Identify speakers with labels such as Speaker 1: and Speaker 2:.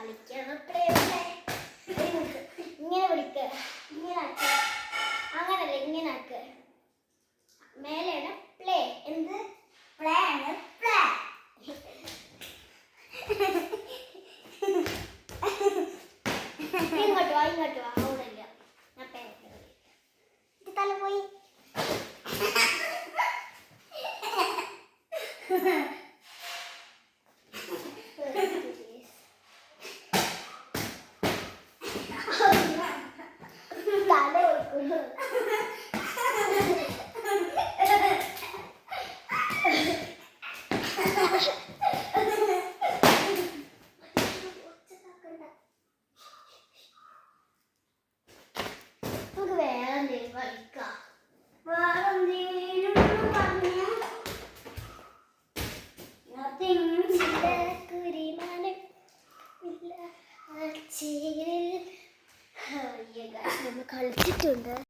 Speaker 1: കളിക്കണം. ഇങ്ങനെ വിളിക്ക, ഇങ്ങനെ ആക്ക, അങ്ങനല്ല ഇങ്ങനെ ആക്ക. മേലെയാണ് പ്ലേ. എന്ത് പ്ലേ ആണ്? പ്ലേ. ഇങ്ങോട്ട് വാ, ഇങ്ങോട്ട് വാ. അവിടെയില്ല, ഞാൻ പേര് തല പോയി. കളിച്ചിട്ടുണ്ട്.